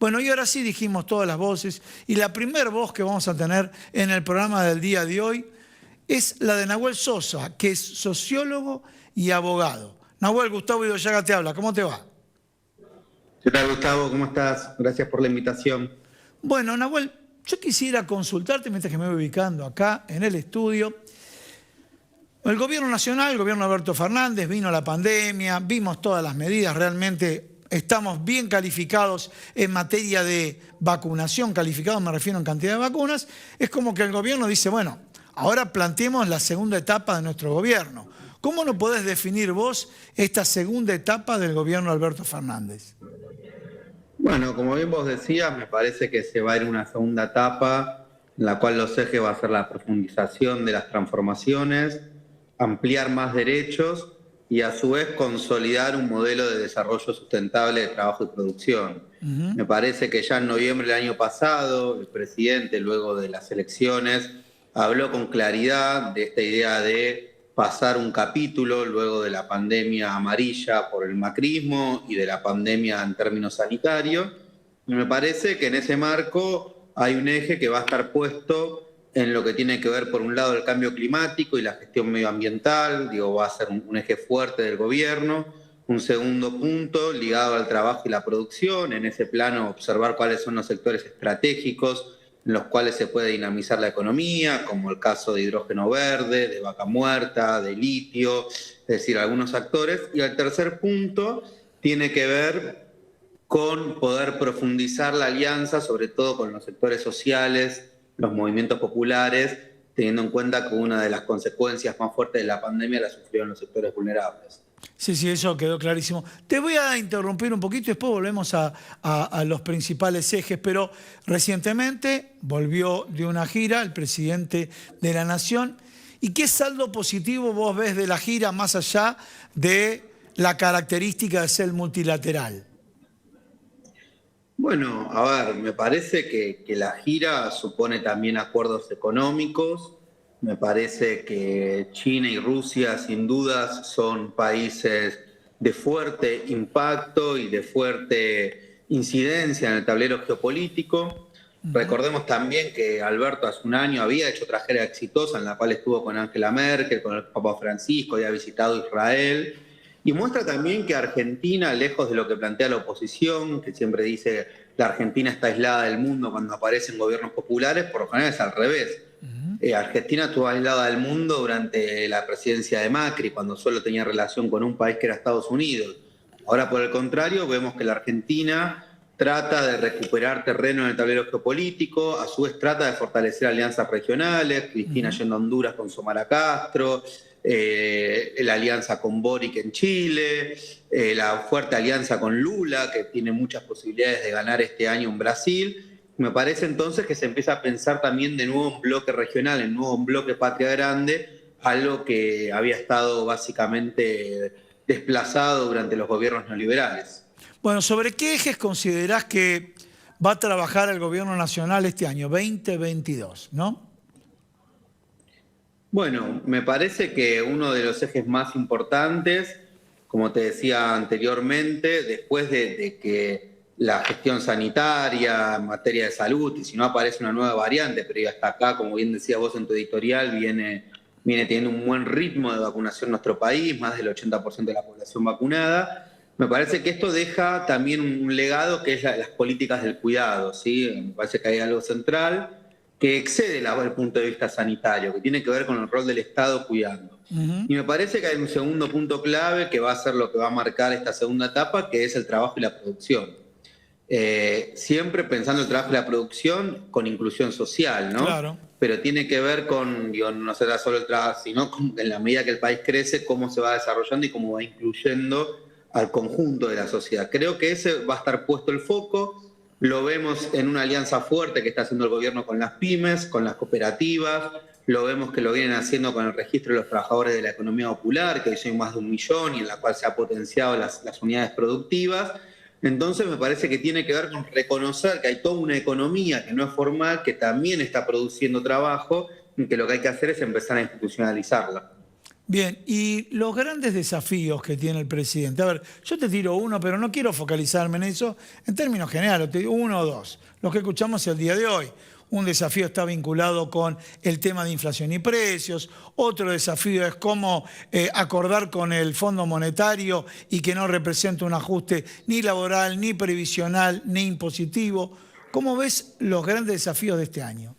Bueno, y ahora sí dijimos todas las voces, y la primera voz que vamos a tener en el programa del día de hoy es la de Nahuel Sosa, que es sociólogo y abogado. Nahuel, Gustavo Idoyaga te habla, ¿cómo te va? ¿Qué tal, Gustavo? ¿Cómo estás? Gracias por la invitación. Bueno, Nahuel, yo quisiera consultarte mientras que me voy ubicando acá en el estudio. El gobierno nacional, el gobierno de Alberto Fernández, vino la pandemia, vimos todas las medidas, realmente estamos bien calificados en materia de vacunación, calificados me refiero en cantidad de vacunas. Es como que el gobierno dice, bueno, ahora planteemos la segunda etapa de nuestro gobierno. ¿Cómo no podés definir vos esta segunda etapa del gobierno de Alberto Fernández? Bueno, como bien vos decías, me parece que se va a ir una segunda etapa en la cual los ejes va a ser la profundización de las transformaciones, ampliar más derechos y a su vez consolidar un modelo de desarrollo sustentable de trabajo y producción. Me parece que ya en noviembre del año pasado el presidente, luego de las elecciones, habló con claridad de esta idea de pasar un capítulo luego de la pandemia amarilla por el macrismo y de la pandemia en términos sanitarios. Y me parece que en ese marco hay un eje que va a estar puesto en lo que tiene que ver, por un lado, el cambio climático y la gestión medioambiental, va a ser un eje fuerte del gobierno. Un segundo punto ligado al trabajo y la producción, en ese plano observar cuáles son los sectores estratégicos en los cuales se puede dinamizar la economía, como el caso de hidrógeno verde, de vaca muerta, de litio, es decir, algunos actores. Y el tercer punto tiene que ver con poder profundizar la alianza, sobre todo con los sectores sociales, los movimientos populares, teniendo en cuenta que una de las consecuencias más fuertes de la pandemia la sufrieron los sectores vulnerables. Sí, sí, eso quedó clarísimo. Te voy a interrumpir un poquito y después volvemos a los principales ejes, pero recientemente volvió de una gira el presidente de la Nación. ¿Y qué saldo positivo vos ves de la gira más allá de la característica de ser multilateral? Bueno, a ver, me parece que la gira supone también acuerdos económicos. Me parece que China y Rusia, sin dudas, son países de fuerte impacto y de fuerte incidencia en el tablero geopolítico. Recordemos también que Alberto hace un año había hecho otra gira exitosa en la cual estuvo con Angela Merkel, con el Papa Francisco, había visitado Israel. Y muestra también que Argentina, lejos de lo que plantea la oposición, que siempre dice la Argentina está aislada del mundo cuando aparecen gobiernos populares, por lo general es al revés. Argentina estuvo aislada del mundo durante la presidencia de Macri, cuando solo tenía relación con un país que era Estados Unidos. Ahora, por el contrario, vemos que la Argentina trata de recuperar terreno en el tablero geopolítico, a su vez trata de fortalecer alianzas regionales, Cristina yendo a Honduras con Xiomara Castro, la alianza con Boric en Chile, la fuerte alianza con Lula, que tiene muchas posibilidades de ganar este año en Brasil. Me parece entonces que se empieza a pensar también de nuevo en bloque regional, en nuevo en bloque Patria Grande, algo que había estado básicamente desplazado durante los gobiernos neoliberales. Bueno, ¿sobre qué ejes considerás que va a trabajar el gobierno nacional este año 2022, no? Bueno, me parece que uno de los ejes más importantes, como te decía anteriormente, después de que la gestión sanitaria en materia de salud, y si no aparece una nueva variante, pero ya hasta acá, como bien decías vos en tu editorial, viene teniendo un buen ritmo de vacunación en nuestro país, más del 80% de la población vacunada. Me parece que esto deja también un legado que es las políticas del cuidado, ¿sí? Me parece que hay algo central que excede el punto de vista sanitario, que tiene que ver con el rol del Estado cuidando. Y me parece que hay un segundo punto clave que va a ser lo que va a marcar esta segunda etapa, que es el trabajo y la producción. Siempre pensando el trabajo y la producción con inclusión social, ¿no? Claro. Pero tiene que ver con, no será solo el trabajo, sino en la medida que el país crece, cómo se va desarrollando y cómo va incluyendo al conjunto de la sociedad. Creo que ese va a estar puesto el foco. Lo vemos en una alianza fuerte que está haciendo el gobierno con las pymes, con las cooperativas. Lo vemos que lo vienen haciendo con el registro de los trabajadores de la economía popular, que hoy son más de 1 millón y en la cual se ha potenciado las unidades productivas. Entonces me parece que tiene que ver con reconocer que hay toda una economía que no es formal, que también está produciendo trabajo y que lo que hay que hacer es empezar a institucionalizarla. Bien, y los grandes desafíos que tiene el presidente. A ver, yo te tiro uno, pero no quiero focalizarme en eso. En términos generales, te digo uno o dos. Los que escuchamos el día de hoy. Un desafío está vinculado con el tema de inflación y precios. Otro desafío es cómo acordar con el Fondo Monetario y que no represente un ajuste ni laboral, ni previsional, ni impositivo. ¿Cómo ves los grandes desafíos de este año?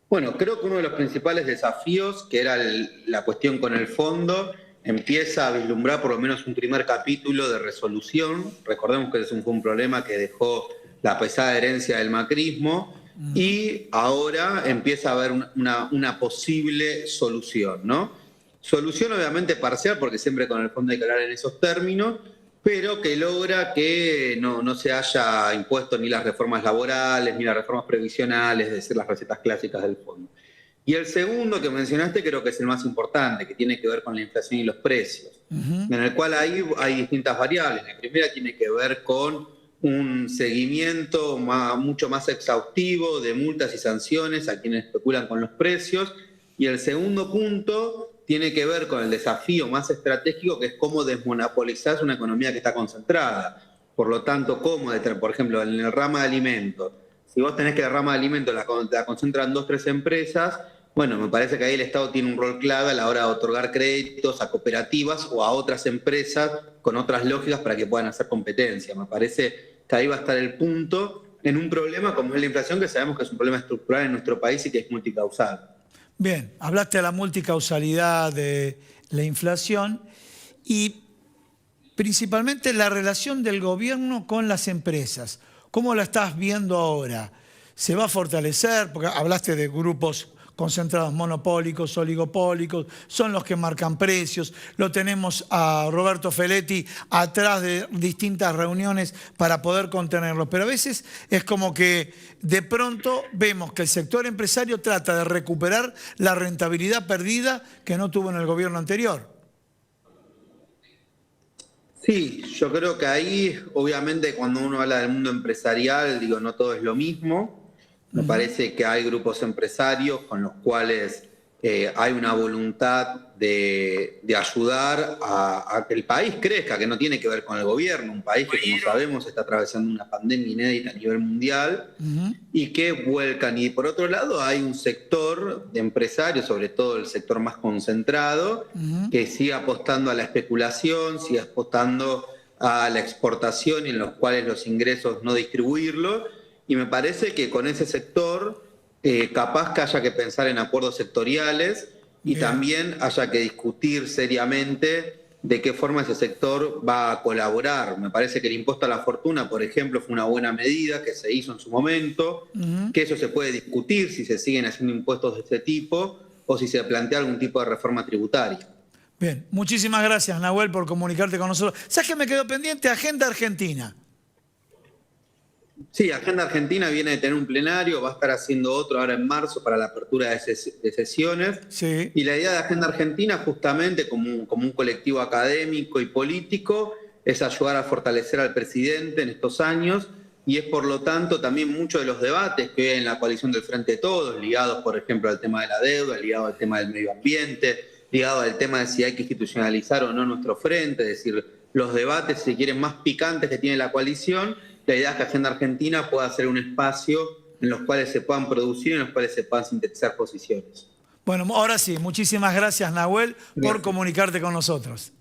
Bueno, creo que uno de los principales desafíos, que era la cuestión con el fondo, empieza a vislumbrar por lo menos un primer capítulo de resolución. Recordemos que fue un problema que dejó la pesada herencia del macrismo y ahora empieza a haber una posible solución, ¿no? Solución obviamente parcial, porque siempre con el fondo hay que hablar en esos términos, pero que logra que no se haya impuesto ni las reformas laborales, ni las reformas previsionales, es decir, las recetas clásicas del fondo. Y el segundo que mencionaste creo que es el más importante, que tiene que ver con la inflación y los precios, en el cual ahí hay distintas variables. La primera tiene que ver con un seguimiento mucho más exhaustivo de multas y sanciones a quienes especulan con los precios. Y el segundo punto tiene que ver con el desafío más estratégico, que es cómo desmonopolizar una economía que está concentrada. Por lo tanto, cómo, por ejemplo, en el rama de alimentos, si vos tenés que la rama de alimentos la concentran 2 o 3 empresas, bueno, me parece que ahí el Estado tiene un rol clave a la hora de otorgar créditos a cooperativas o a otras empresas con otras lógicas para que puedan hacer competencia. Me parece que ahí va a estar el punto en un problema como es la inflación, que sabemos que es un problema estructural en nuestro país y que es multicausal. Bien, hablaste de la multicausalidad de la inflación y principalmente la relación del gobierno con las empresas. ¿Cómo la estás viendo ahora? ¿Se va a fortalecer? Porque hablaste de grupos concentrados monopólicos, oligopólicos, son los que marcan precios. Lo tenemos a Roberto Feletti atrás de distintas reuniones para poder contenerlos. Pero a veces es como que de pronto vemos que el sector empresario trata de recuperar la rentabilidad perdida que no tuvo en el gobierno anterior. Sí, yo creo que ahí, obviamente, cuando uno habla del mundo empresarial, digo, no todo es lo mismo. Me parece que hay grupos empresarios con los cuales hay una voluntad de ayudar a que el país crezca, que no tiene que ver con el gobierno, un país que, como sabemos, está atravesando una pandemia inédita a nivel mundial y que vuelcan. Y por otro lado hay un sector de empresarios, sobre todo el sector más concentrado, que sigue apostando a la especulación, sigue apostando a la exportación y en los cuales los ingresos no distribuirlos. Y me parece que con ese sector capaz que haya que pensar en acuerdos sectoriales y también haya que discutir seriamente de qué forma ese sector va a colaborar. Me parece que el impuesto a la fortuna, por ejemplo, fue una buena medida que se hizo en su momento, que eso se puede discutir si se siguen haciendo impuestos de este tipo o si se plantea algún tipo de reforma tributaria. Bien, muchísimas gracias, Nahuel, por comunicarte con nosotros. ¿Sabes qué me quedó pendiente? Agenda Argentina. Sí, Agenda Argentina viene de tener un plenario, va a estar haciendo otro ahora en marzo para la apertura de sesiones. Sí. Y la idea de Agenda Argentina, justamente como un colectivo académico y político, es ayudar a fortalecer al presidente en estos años y es por lo tanto también muchos de los debates que hay en la coalición del Frente de Todos, ligados por ejemplo al tema de la deuda, ligado al tema del medio ambiente, ligado al tema de si hay que institucionalizar o no nuestro frente, es decir, los debates, si quieren, más picantes que tiene la coalición. La idea es que Agenda Argentina pueda ser un espacio en los cuales se puedan producir y en los cuales se puedan sintetizar posiciones. Bueno, ahora sí, muchísimas gracias, Nahuel, por comunicarte con nosotros.